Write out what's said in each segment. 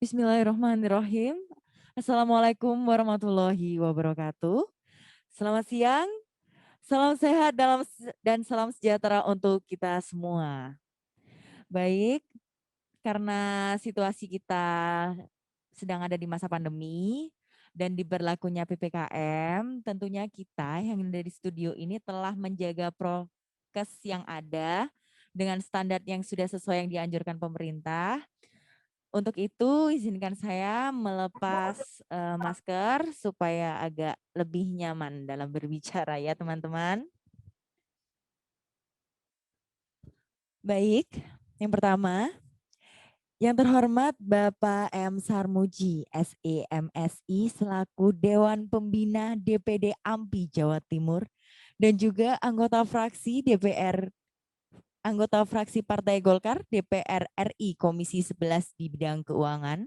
Bismillahirrahmanirrahim. Assalamualaikum warahmatullahi wabarakatuh. Selamat siang, salam sehat dan salam sejahtera untuk kita semua. Baik, karena situasi kita sedang ada di masa pandemi dan diberlakunya PPKM, tentunya kita yang ada di studio ini telah menjaga prokes yang ada dengan standar yang sudah sesuai yang dianjurkan pemerintah. Untuk itu izinkan saya melepas masker supaya agak lebih nyaman dalam berbicara ya teman-teman. Baik, yang pertama, yang terhormat Bapak M. Sarmuji, SEMSI selaku Dewan Pembina DPD AMPI Jawa Timur dan juga anggota fraksi Partai Golkar DPR RI Komisi 11 di bidang keuangan.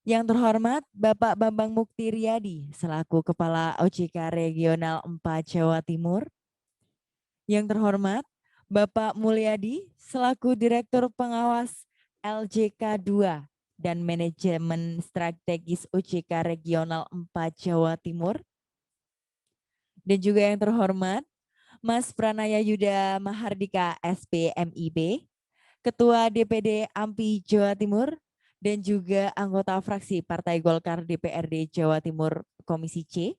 Yang terhormat Bapak Bambang Mukti Riyadi selaku Kepala OJK Regional 4 Jawa Timur. Yang terhormat Bapak Mulyadi selaku Direktur Pengawas LJK 2 dan Manajemen Strategis OJK Regional 4 Jawa Timur. Dan juga yang terhormat Mas Pranaya Yuda Mahardika SPMIB, Ketua DPD AMPI Jawa Timur, dan juga anggota fraksi Partai Golkar DPRD Jawa Timur Komisi C.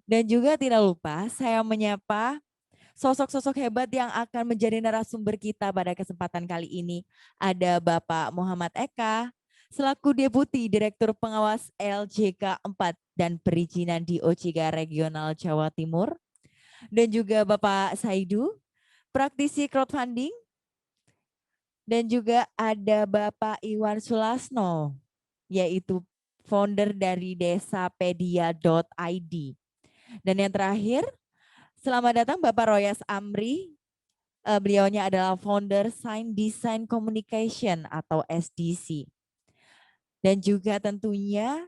Dan juga tidak lupa saya menyapa sosok-sosok hebat yang akan menjadi narasumber kita pada kesempatan kali ini. Ada Bapak Muhammad Eka, selaku Deputi Direktur Pengawas LJK 4 dan Perizinan di OJK Regional Jawa Timur. Dan juga Bapak Saidu, praktisi crowdfunding. Dan juga ada Bapak Iwan Sulasno, yaitu founder dari desapedia.id. Dan yang terakhir, selamat datang Bapak Royas Amri. Beliaunya adalah founder Sign Design Communication atau SDC. Dan juga tentunya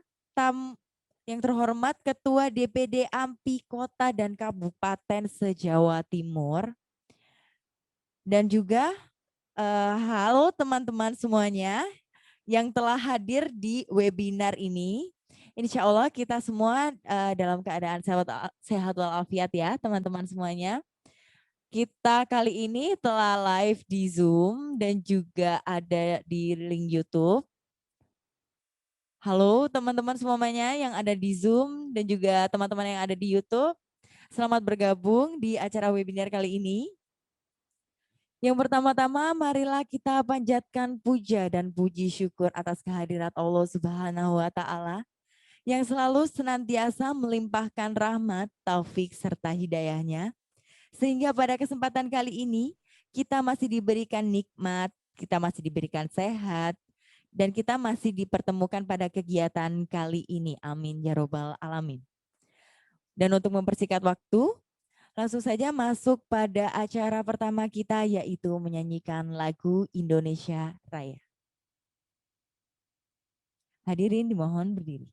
yang terhormat Ketua DPD AMPI Kota dan Kabupaten se-Jawa Timur. Dan juga halo teman-teman semuanya yang telah hadir di webinar ini. Insya Allah kita semua dalam keadaan sehat walafiat ya teman-teman semuanya. Kita kali ini telah live di Zoom dan juga ada di link YouTube. Halo teman-teman semuanya yang ada di Zoom dan juga teman-teman yang ada di YouTube. Selamat bergabung di acara webinar kali ini. Yang pertama-tama marilah kita panjatkan puja dan puji syukur atas kehadirat Allah Subhanahu wa taala yang selalu senantiasa melimpahkan rahmat, taufik serta hidayahnya sehingga pada kesempatan kali ini kita masih diberikan nikmat, kita masih diberikan sehat dan kita masih dipertemukan pada kegiatan kali ini. Amin ya robbal alamin. Dan untuk mempersingkat waktu, langsung saja masuk pada acara pertama kita yaitu menyanyikan lagu Indonesia Raya. Hadirin dimohon berdiri.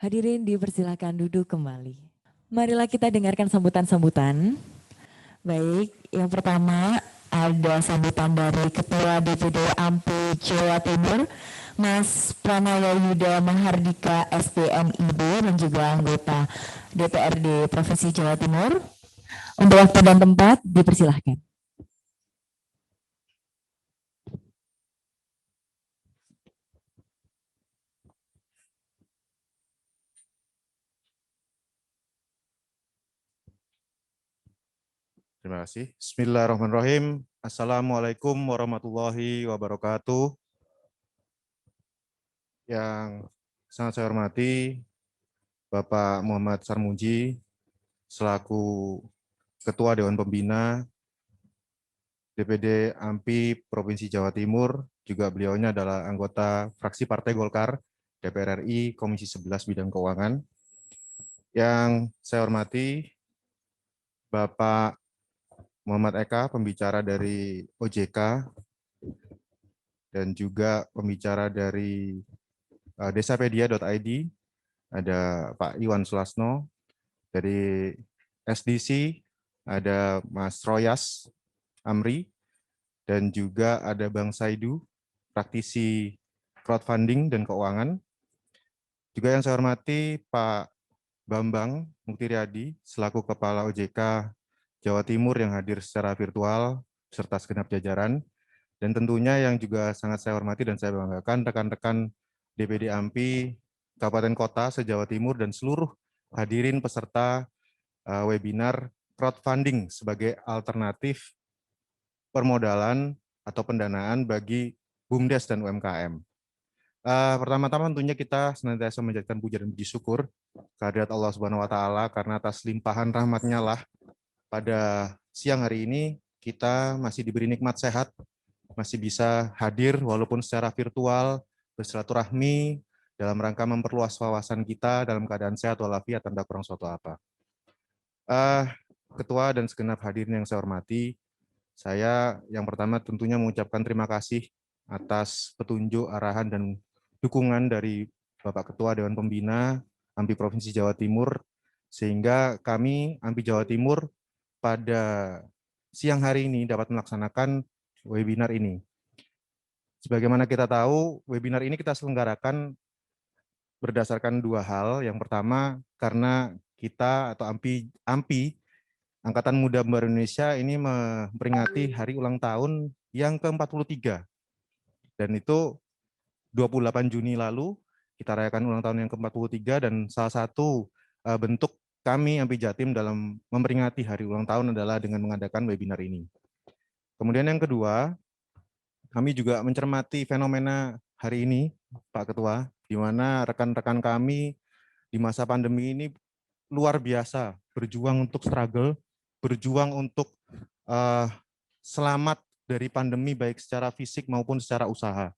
Hadirin dipersilakan duduk kembali. Marilah kita dengarkan sambutan-sambutan. Baik, yang pertama ada sambutan dari Ketua DPD AMPI Jawa Timur, Mas Pranaya Yuda Mahardika SPMIB dan juga anggota DPRD Provinsi Jawa Timur. Untuk waktu dan tempat dipersilahkan. Terima kasih. Bismillahirrahmanirrahim. Assalamualaikum warahmatullahi wabarakatuh. Yang sangat saya hormati Bapak Muhammad Sarmuji selaku Ketua Dewan Pembina DPD AMPI Provinsi Jawa Timur, juga beliaunya adalah anggota fraksi Partai Golkar DPR RI Komisi 11 Bidang Keuangan. Yang saya hormati Bapak Muhammad Eka, pembicara dari OJK, dan juga pembicara dari desapedia.id, ada Pak Iwan Sulasno, dari SDC, ada Mas Royas Amri, dan juga ada Bang Saidu, praktisi crowdfunding dan keuangan. Juga yang saya hormati Pak Bambang Muktiriadi, selaku Kepala OJK Jawa Timur yang hadir secara virtual, serta segenap jajaran. Dan tentunya yang juga sangat saya hormati dan saya banggakan rekan-rekan DPD AMPI Kabupaten Kota se-Jawa Timur dan seluruh hadirin peserta webinar crowdfunding sebagai alternatif permodalan atau pendanaan bagi BUMDes dan UMKM. Pertama-tama tentunya kita senantiasa menjadikan puja dan puji syukur kehadirat Allah Subhanahu wa taala karena atas limpahan rahmat-Nya lah pada siang hari ini kita masih diberi nikmat sehat, masih bisa hadir walaupun secara virtual, bersilaturahmi dalam rangka memperluas wawasan kita dalam keadaan sehat walafiat tanpa kurang suatu apa. Ketua dan segenap hadirin yang saya hormati, saya yang pertama tentunya mengucapkan terima kasih atas petunjuk, arahan, dan dukungan dari Bapak Ketua Dewan Pembina AMPI Provinsi Jawa Timur, sehingga kami AMPI Jawa Timur pada siang hari ini dapat melaksanakan webinar ini. Sebagaimana kita tahu, webinar ini kita selenggarakan berdasarkan dua hal. Yang pertama, karena kita atau AMPI Angkatan Muda Baru Indonesia ini memperingati hari ulang tahun yang ke-43. Dan itu 28 Juni lalu kita rayakan ulang tahun yang ke-43, dan salah satu bentuk kami AMPI Jatim dalam memperingati hari ulang tahun adalah dengan mengadakan webinar ini. Kemudian yang kedua, kami juga mencermati fenomena hari ini, Pak Ketua, di mana rekan-rekan kami di masa pandemi ini luar biasa berjuang untuk struggle, berjuang untuk selamat dari pandemi baik secara fisik maupun secara usaha.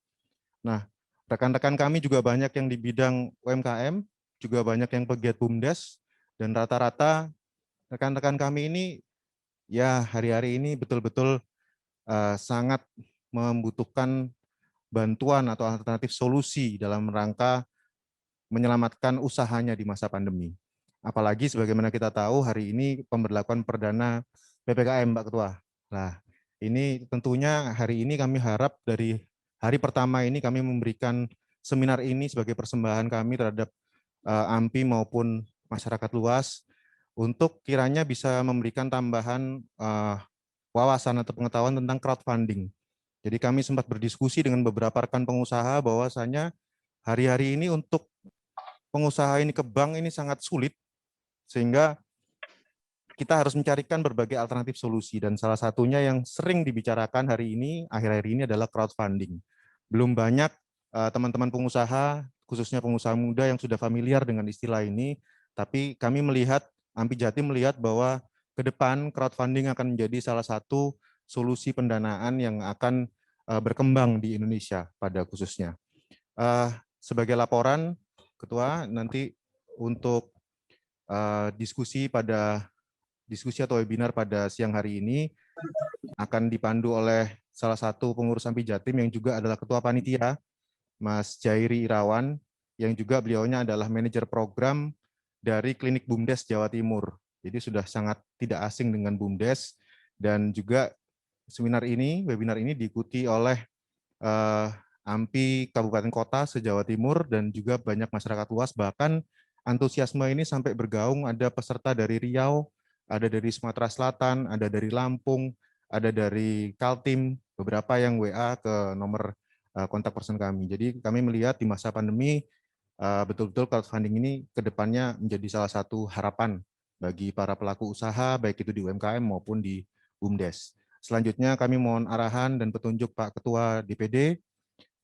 Nah, rekan-rekan kami juga banyak yang di bidang UMKM, juga banyak yang pegiat BUMDes, dan rata-rata rekan-rekan kami ini ya hari-hari ini betul-betul sangat membutuhkan bantuan atau alternatif solusi dalam rangka menyelamatkan usahanya di masa pandemi. Apalagi sebagaimana kita tahu hari ini pemberlakuan perdana PPKM, Mbak Ketua. Nah, ini tentunya hari ini kami harap dari hari pertama ini kami memberikan seminar ini sebagai persembahan kami terhadap AMPI maupun masyarakat luas untuk kiranya bisa memberikan tambahan wawasan atau pengetahuan tentang crowdfunding. Jadi kami sempat berdiskusi dengan beberapa rekan pengusaha bahwasanya hari-hari ini untuk pengusaha ini ke bank ini sangat sulit, sehingga kita harus mencarikan berbagai alternatif solusi, dan salah satunya yang sering dibicarakan hari ini, akhir-akhir ini adalah crowdfunding. Belum banyak teman-teman pengusaha, khususnya pengusaha muda yang sudah familiar dengan istilah ini, tapi kami melihat, AMPI Jatim melihat bahwa ke depan crowdfunding akan menjadi salah satu solusi pendanaan yang akan berkembang di Indonesia pada khususnya. Sebagai laporan, Ketua, nanti untuk diskusi atau webinar pada siang hari ini akan dipandu oleh salah satu pengurus AMPI Jatim yang juga adalah Ketua Panitia, Mas Jairi Irawan, yang juga beliaunya adalah manajer program dari Klinik BUMDes Jawa Timur. Jadi sudah sangat tidak asing dengan BUMDes, dan juga webinar ini diikuti oleh AMPI Kabupaten Kota se-Jawa Timur dan juga banyak masyarakat luas. Bahkan antusiasme ini sampai bergaung, ada peserta dari Riau, ada dari Sumatera Selatan, ada dari Lampung, ada dari Kaltim, beberapa yang WA ke nomor kontak person kami. Jadi kami melihat di masa pandemi betul-betul crowdfunding ini ke depannya menjadi salah satu harapan bagi para pelaku usaha, baik itu di UMKM maupun di BUMDes. Selanjutnya kami mohon arahan dan petunjuk Pak Ketua DPD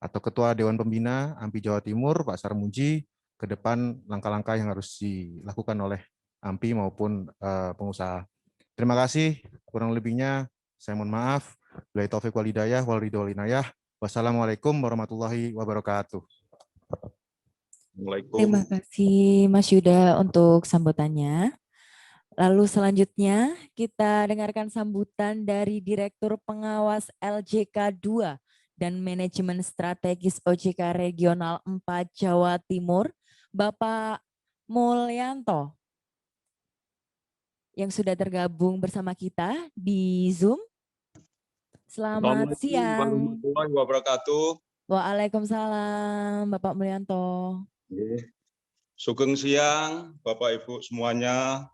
atau Ketua Dewan Pembina AMPI Jawa Timur, Pak Sarmuji, ke depan langkah-langkah yang harus dilakukan oleh AMPI maupun pengusaha. Terima kasih, kurang lebihnya saya mohon maaf. Wabillahi taufiq wal hidayah wal ridho wal inayah. Wassalamualaikum warahmatullahi wabarakatuh. Terima kasih Mas Yuda untuk sambutannya. Lalu selanjutnya kita dengarkan sambutan dari Direktur Pengawas LJK 2 dan Manajemen Strategis OJK Regional 4 Jawa Timur, Bapak Mulyanto, yang sudah tergabung bersama kita di Zoom. Selamat Assalamualaikum siang. warahmatullahi wabarakatuh. Waalaikumsalam, Bapak Mulyanto. Sugeng siang, Bapak Ibu semuanya.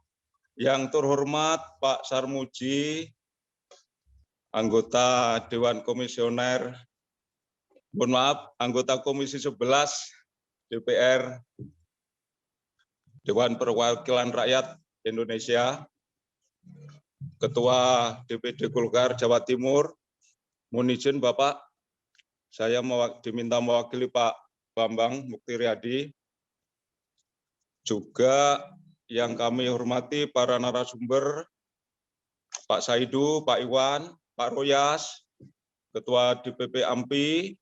Yang terhormat Pak Sarmuji, anggota Dewan Komisioner, anggota Komisi 11 DPR, Dewan Perwakilan Rakyat Indonesia, Ketua DPD Golkar Jawa Timur. Mohon izin Bapak, saya diminta mewakili Pak Bambang Muktiryadi. Juga yang kami hormati para narasumber, Pak Saidu, Pak Iwan, Pak Royas, Ketua DPP AMPI,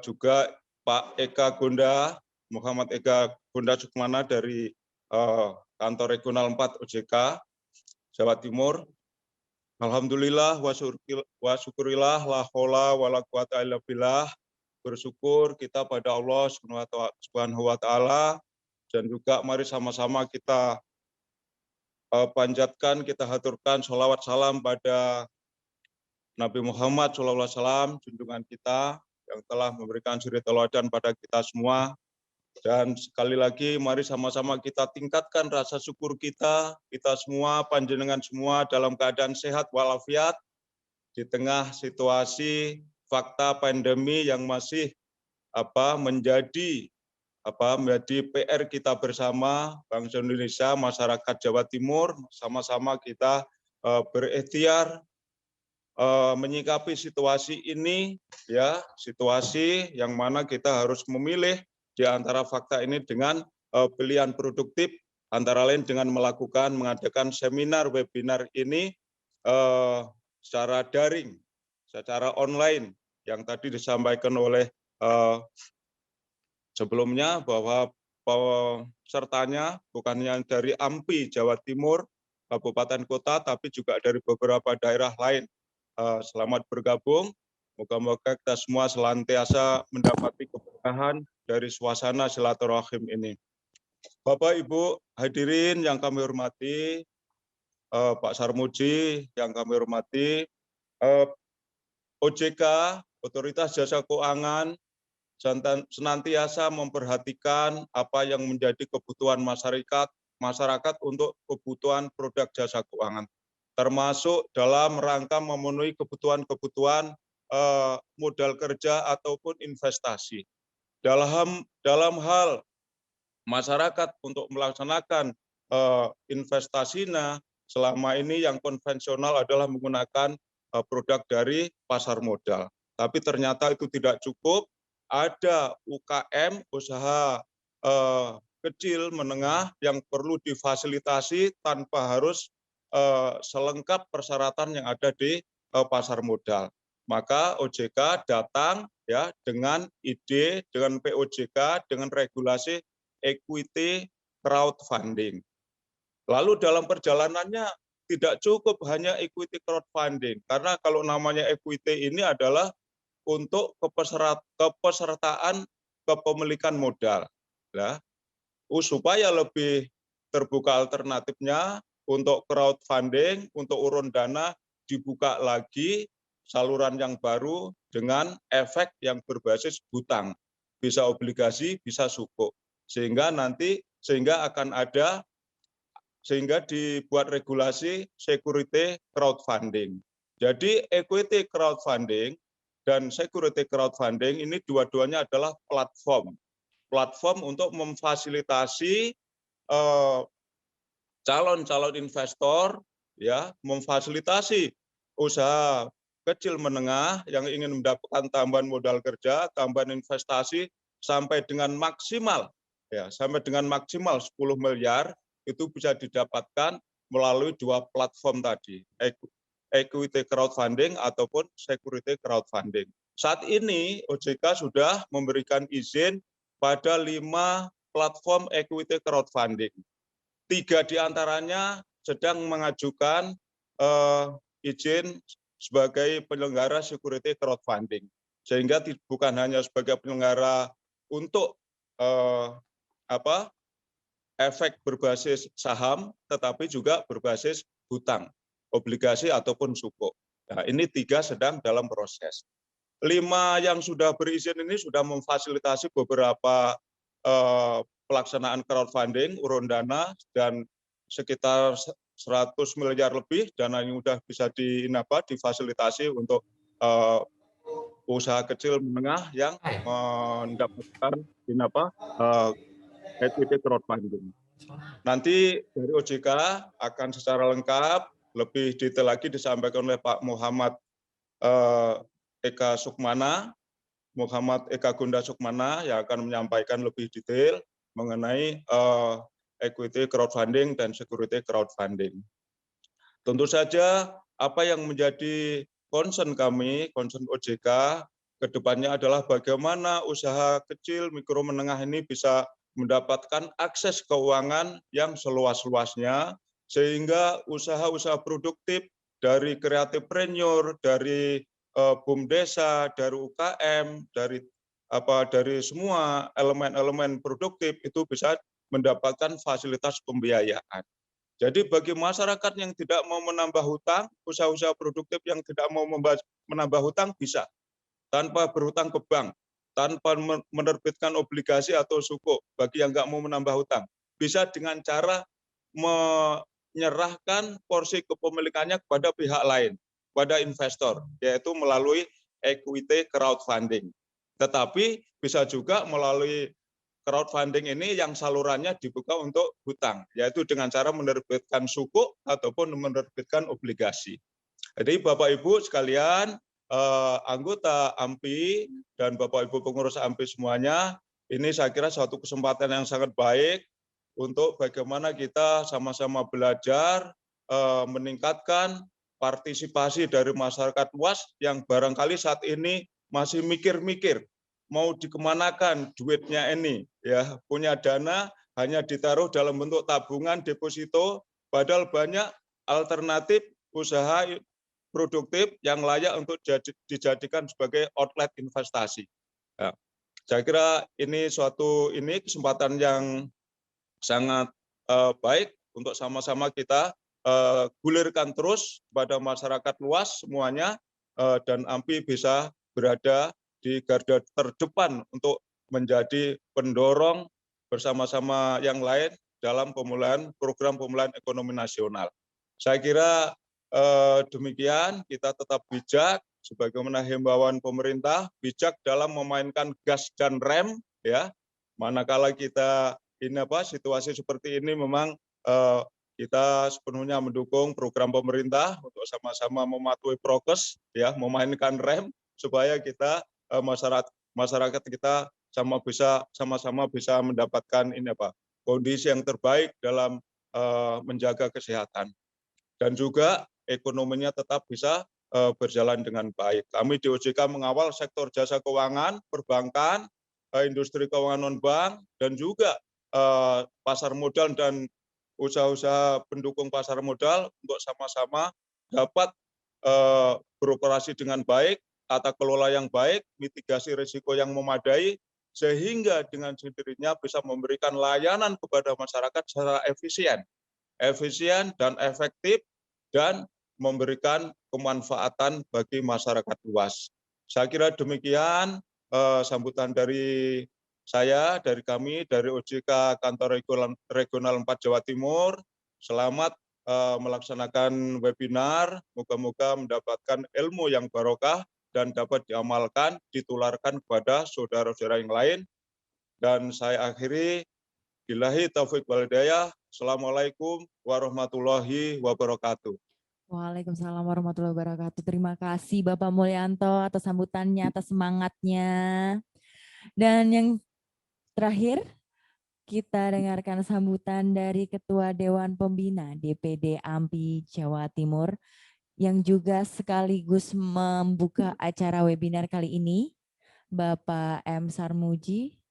juga Pak Eka Gonda, Muhammad Eka Gonda Sukmana dari Kantor Regional 4 OJK Jawa Timur. Alhamdulillah wa syukurillah la haula wala quwata illa billah. Bersyukur kita pada Allah Subhanahu wa taala, dan juga mari sama-sama kita panjatkan, kita haturkan sholawat salam pada Nabi Muhammad SAW, junjungan kita yang telah memberikan suri teladan pada kita semua. Dan sekali lagi mari sama-sama kita tingkatkan rasa syukur kita semua, panjenengan semua dalam keadaan sehat walafiat di tengah situasi fakta pandemi yang masih menjadi PR kita bersama, bangsa Indonesia, masyarakat Jawa Timur, sama-sama kita berikhtiar menyikapi situasi ini, ya, situasi yang mana kita harus memilih di antara fakta ini dengan pilihan produktif, antara lain dengan mengadakan seminar webinar ini secara daring, secara online, yang tadi disampaikan oleh sebelumnya bahwa pesertanya bukan hanya dari AMPI Jawa Timur, kabupaten kota, tapi juga dari beberapa daerah lain. Selamat bergabung. Moga-moga kita semua senantiasa mendapati keberkahan dari suasana silaturahim ini. Bapak Ibu hadirin yang kami hormati, Pak Sarmuji yang kami hormati, OJK, Otoritas Jasa Keuangan, senantiasa memperhatikan apa yang menjadi kebutuhan masyarakat untuk kebutuhan produk jasa keuangan, termasuk dalam rangka memenuhi kebutuhan modal kerja ataupun investasi. Dalam hal masyarakat untuk melaksanakan investasinya, selama ini yang konvensional adalah menggunakan produk dari pasar modal. Tapi ternyata itu tidak cukup. Ada UKM, usaha kecil menengah, yang perlu difasilitasi tanpa harus selengkap persyaratan yang ada di pasar modal. Maka OJK datang ya dengan ide, dengan POJK, dengan regulasi equity crowdfunding. Lalu dalam perjalanannya tidak cukup hanya equity crowdfunding, karena kalau namanya equity ini adalah untuk kepesertaan kepemilikan modal. Nah, supaya lebih terbuka alternatifnya untuk crowdfunding, untuk urun dana dibuka lagi saluran yang baru dengan efek yang berbasis hutang. Bisa obligasi, bisa sukuk. Sehingga dibuat regulasi security crowdfunding. Jadi equity crowdfunding dan security crowdfunding ini dua-duanya adalah platform untuk memfasilitasi calon-calon investor, ya, memfasilitasi usaha kecil menengah yang ingin mendapatkan tambahan modal kerja, tambahan investasi sampai dengan maksimal 10 miliar itu bisa didapatkan melalui dua platform tadi, equity crowdfunding ataupun security crowdfunding. Saat ini OJK sudah memberikan izin pada 5 platform equity crowdfunding. 3 diantaranya sedang mengajukan izin sebagai penyelenggara security crowdfunding. Sehingga bukan hanya sebagai penyelenggara untuk efek berbasis saham, tetapi juga berbasis hutang, obligasi ataupun sukuk. Nah, ini 3 sedang dalam proses. 5 yang sudah berizin ini sudah memfasilitasi beberapa pelaksanaan crowdfunding, urun dana, dan sekitar 100 miliar lebih dana yang sudah bisa difasilitasi untuk usaha kecil menengah yang mendapatkan equity crowdfunding. Nanti dari OJK akan secara lengkap, lebih detail lagi disampaikan oleh Pak Muhammad Eka Gunda Sukmana yang akan menyampaikan lebih detail mengenai equity crowdfunding dan security crowdfunding. Tentu saja apa yang menjadi concern kami, concern OJK ke depannya adalah bagaimana usaha kecil, mikro, menengah ini bisa mendapatkan akses keuangan yang seluas-luasnya, sehingga usaha-usaha produktif dari kreatifpreneur, dari BUMDesa, dari UKM, dari semua elemen-elemen produktif itu bisa mendapatkan fasilitas pembiayaan. Jadi bagi masyarakat yang tidak mau menambah hutang, usaha-usaha produktif yang tidak mau menambah hutang bisa tanpa berhutang ke bank, tanpa menerbitkan obligasi atau sukuk bagi yang nggak mau menambah hutang. Bisa dengan cara menyerahkan porsi kepemilikannya kepada pihak lain, pada investor, yaitu melalui equity crowdfunding. Tetapi bisa juga melalui crowdfunding ini yang salurannya dibuka untuk hutang, yaitu dengan cara menerbitkan sukuk ataupun menerbitkan obligasi. Jadi Bapak Ibu sekalian, anggota AMPI dan Bapak Ibu pengurus AMPI semuanya, ini saya kira suatu kesempatan yang sangat baik untuk bagaimana kita sama-sama belajar meningkatkan partisipasi dari masyarakat luas yang barangkali saat ini masih mikir-mikir mau dikemanakan duitnya ini, ya, punya dana hanya ditaruh dalam bentuk tabungan deposito, padahal banyak alternatif usaha produktif yang layak untuk dijadikan sebagai outlet investasi. Ya, saya kira ini kesempatan yang sangat baik untuk sama-sama kita gulirkan terus kepada masyarakat luas semuanya, dan AMPI bisa berada di garda terdepan untuk menjadi pendorong bersama-sama yang lain dalam program pemulihan ekonomi nasional. Saya kira demikian, kita tetap bijak sebagaimana himbauan pemerintah, bijak dalam memainkan gas dan rem, ya. Manakala kita situasi seperti ini memang kita sepenuhnya mendukung program pemerintah untuk sama-sama mematuhi prokes, ya, memainkan rem supaya kita masyarakat kita sama-sama bisa mendapatkan kondisi yang terbaik dalam menjaga kesehatan, dan juga ekonominya tetap bisa berjalan dengan baik. Kami di OJK mengawal sektor jasa keuangan, perbankan, industri keuangan non-bank, dan juga pasar modal dan usaha-usaha pendukung pasar modal untuk sama-sama dapat beroperasi dengan baik, tata kelola yang baik, mitigasi risiko yang memadai, sehingga dengan sendirinya bisa memberikan layanan kepada masyarakat secara efisien dan efektif, dan memberikan kemanfaatan bagi masyarakat luas. Saya kira demikian sambutan dari saya, dari kami, dari OJK Kantor Regional 4 Jawa Timur. Selamat melaksanakan webinar, moga-moga mendapatkan ilmu yang barokah dan dapat diamalkan, ditularkan kepada saudara-saudara yang lain. Dan saya akhiri, billahi taufiq wal hidayah. Assalamualaikum warahmatullahi wabarakatuh. Waalaikumsalam warahmatullahi wabarakatuh. Terima kasih Bapak Mulyanto atas sambutannya, atas semangatnya. Dan yang terakhir, kita dengarkan sambutan dari Ketua Dewan Pembina DPD AMPI Jawa Timur yang juga sekaligus membuka acara webinar kali ini, Bapak M. Sarmuji.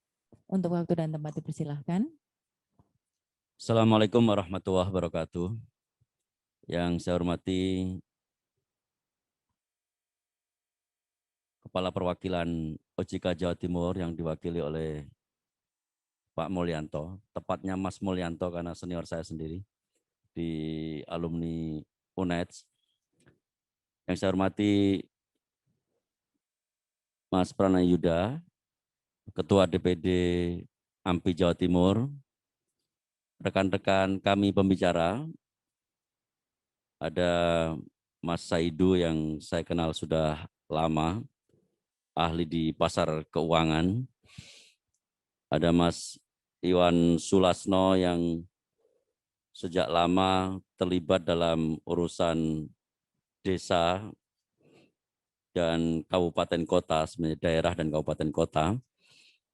Untuk waktu dan tempat dipersilahkan. Assalamualaikum warahmatullahi wabarakatuh. Yang saya hormati Kepala Perwakilan OJK Jawa Timur yang diwakili oleh Pak Mulyanto, tepatnya Mas Mulyanto karena senior saya sendiri di alumni UNED. Yang saya hormati Mas Pranayuda, Ketua DPD AMPI Jawa Timur, rekan-rekan kami pembicara, ada Mas Saidu yang saya kenal sudah lama, ahli di pasar keuangan. Ada Mas Iwan Sulasno yang sejak lama terlibat dalam urusan desa dan kabupaten kota, sebenarnya daerah dan kabupaten kota.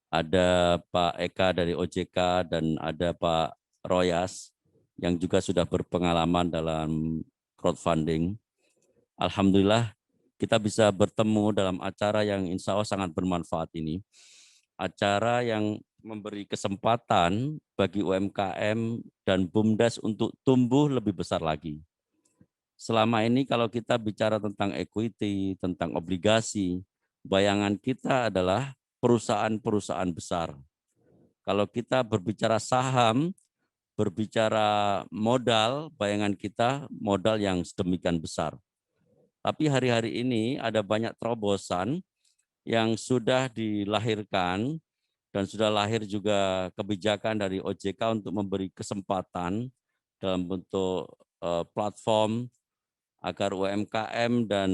Ada Pak Eka dari OJK dan ada Pak Royas yang juga sudah berpengalaman dalam crowdfunding. Alhamdulillah kita bisa bertemu dalam acara yang insya Allah sangat bermanfaat ini. Acara yang memberi kesempatan bagi UMKM dan BUMDes untuk tumbuh lebih besar lagi. Selama ini kalau kita bicara tentang equity, tentang obligasi, bayangan kita adalah perusahaan-perusahaan besar. Kalau kita berbicara saham, berbicara modal, bayangan kita modal yang sedemikian besar. Tapi hari-hari ini ada banyak terobosan yang sudah dilahirkan dan sudah lahir juga kebijakan dari OJK untuk memberi kesempatan dalam bentuk platform agar UMKM dan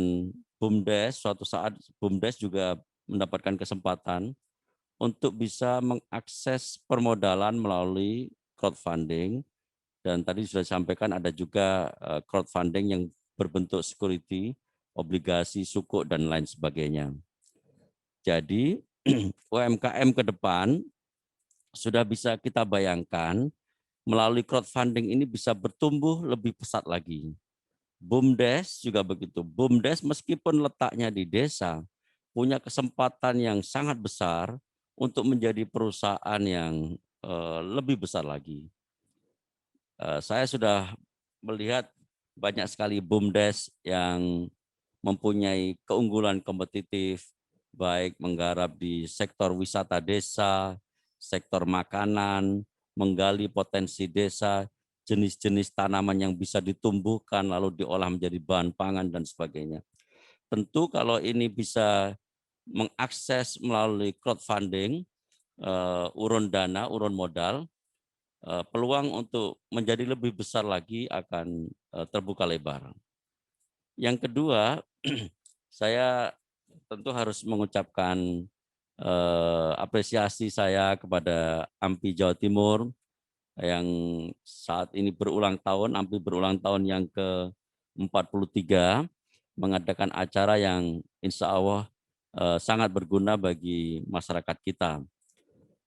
BUMDes, suatu saat BUMDes juga mendapatkan kesempatan untuk bisa mengakses permodalan melalui crowdfunding. Dan tadi sudah disampaikan ada juga crowdfunding yang berbentuk security, obligasi, sukuk, dan lain sebagainya. Jadi UMKM ke depan sudah bisa kita bayangkan melalui crowdfunding ini bisa bertumbuh lebih pesat lagi. BUMDes juga begitu. BUMDes meskipun letaknya di desa, punya kesempatan yang sangat besar untuk menjadi perusahaan yang lebih besar lagi. Saya sudah melihat banyak sekali BUMDes yang mempunyai keunggulan kompetitif, baik menggarap di sektor wisata desa, sektor makanan, menggali potensi desa, jenis-jenis tanaman yang bisa ditumbuhkan lalu diolah menjadi bahan pangan dan sebagainya. Tentu kalau ini bisa mengakses melalui crowdfunding, urun dana, urun modal, peluang untuk menjadi lebih besar lagi akan terbuka lebar. Yang kedua, saya tentu harus mengucapkan apresiasi saya kepada AMPI Jawa Timur yang saat ini berulang tahun, AMPI berulang tahun yang ke-43, mengadakan acara yang insya Allah sangat berguna bagi masyarakat kita.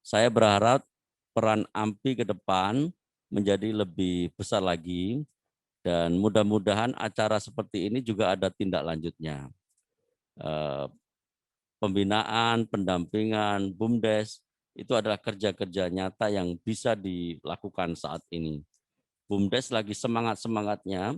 Saya berharap peran AMPI ke depan menjadi lebih besar lagi dan mudah-mudahan acara seperti ini juga ada tindak lanjutnya. Pembinaan, pendampingan, BUMDes itu adalah kerja-kerja nyata yang bisa dilakukan saat ini. BUMDes lagi semangat-semangatnya,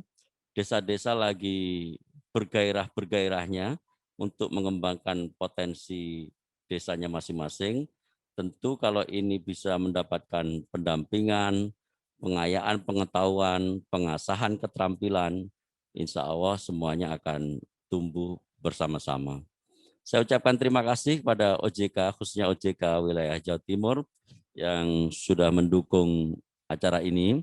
desa-desa lagi bergairah-bergairahnya untuk mengembangkan potensi desanya masing-masing, Tentu kalau ini bisa mendapatkan pendampingan, pengayaan pengetahuan, pengasahan keterampilan, insya Allah semuanya akan tumbuh bersama-sama. Saya ucapkan terima kasih kepada OJK, khususnya OJK wilayah Jawa Timur yang sudah mendukung acara ini.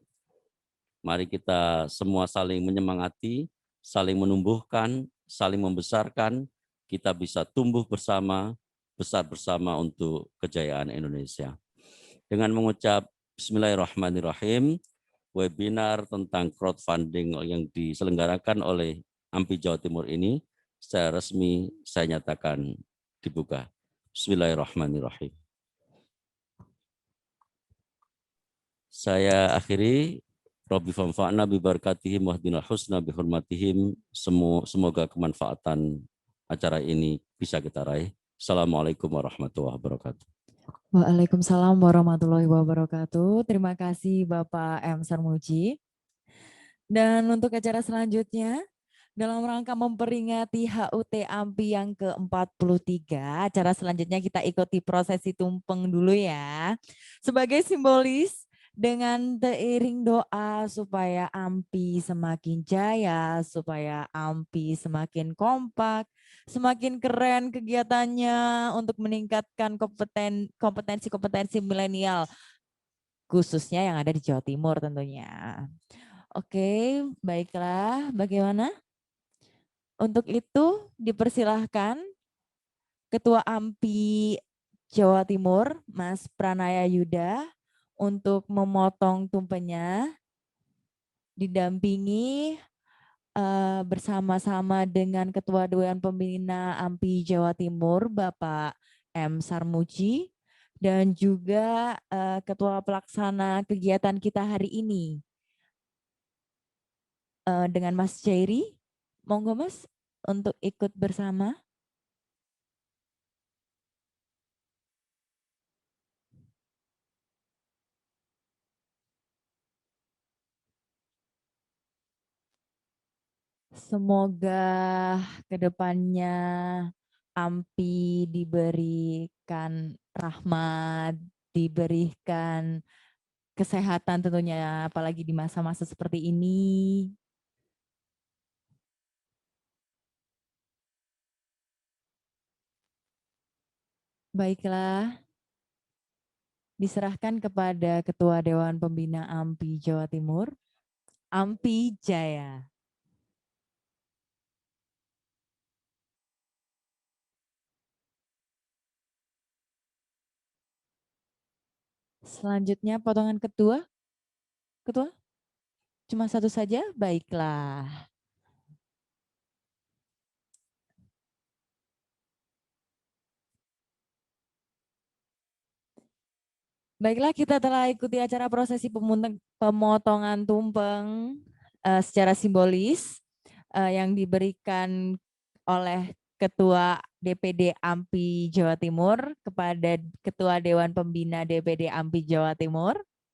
Mari kita semua saling menyemangati, saling menumbuhkan, saling membesarkan, kita bisa tumbuh bersama, besar bersama untuk kejayaan Indonesia. Dengan mengucap Bismillahirrahmanirrahim, webinar tentang crowdfunding yang diselenggarakan oleh AMPI Jawa Timur ini secara resmi saya nyatakan dibuka. Bismillahirrahmanirrahim. Saya akhiri. Rabbi fanfa'na bi barakatihim wahdinal husna bi hurmatihim. Semoga kemanfaatan acara ini bisa kita raih. Assalamualaikum warahmatullahi wabarakatuh. Waalaikumsalam warahmatullahi wabarakatuh. Terima kasih Bapak M. Sarmuji. Dan untuk acara selanjutnya, dalam rangka memperingati HUT AMPI yang ke-43, acara selanjutnya kita ikuti prosesi tumpeng dulu ya. Sebagai simbolis, dengan seiring doa supaya AMPI semakin jaya, supaya AMPI semakin kompak, semakin keren kegiatannya untuk meningkatkan kompetensi milenial, khususnya yang ada di Jawa Timur tentunya. Oke, baiklah. Bagaimana? Untuk itu dipersilahkan Ketua AMPI Jawa Timur, Mas Pranaya Yuda, untuk memotong tumpengnya, didampingi bersama-sama dengan Ketua Dewan Pembina AMPI Jawa Timur, Bapak M. Sarmuji, dan juga Ketua Pelaksana kegiatan kita hari ini, dengan Mas Jairi. Monggo Mas, untuk ikut bersama. Semoga kedepannya AMPI diberikan rahmat, diberikan kesehatan tentunya, apalagi di masa-masa seperti ini. Baiklah, diserahkan kepada Ketua Dewan Pembina AMPI Jawa Timur, AMPI Jaya. Selanjutnya potongan ketua. Ketua? Cuma satu saja? Baiklah. Baiklah, kita telah ikuti acara prosesi pemotongan tumpeng secara simbolis yang diberikan oleh Ketua DPD AMPI Jawa Timur kepada Ketua Dewan Pembina DPD AMPI Jawa Timur.